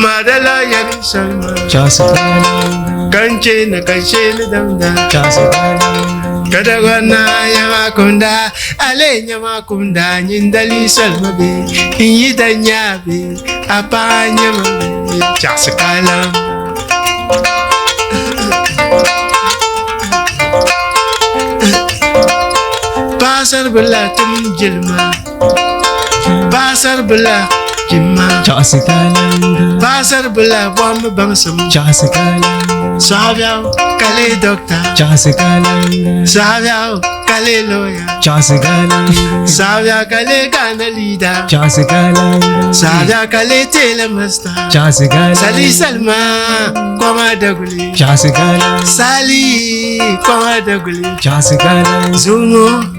Madala yari salma Chasakalanga Kanche na damda Chasakalanga Kadagwana yamakunda Ale nyamakunda Nyindali salma be Inyida nyabe Apa nyamabe Chasakalanga Pasar bela tum jilma Pasar bela jimma Chasakalanga Pasar bela bom bangsam Chasakalanga Sahabyao kale doctor Chasakalanga Sahabyao kale lawyer Chasakalanga Sahabya kale Ghana leader Chasakalanga Sahabya kale telemaster Chasakalanga Sali Salma Kwama Daguli Chasakalanga Sali Kwama Daguli Chasakalanga Zungo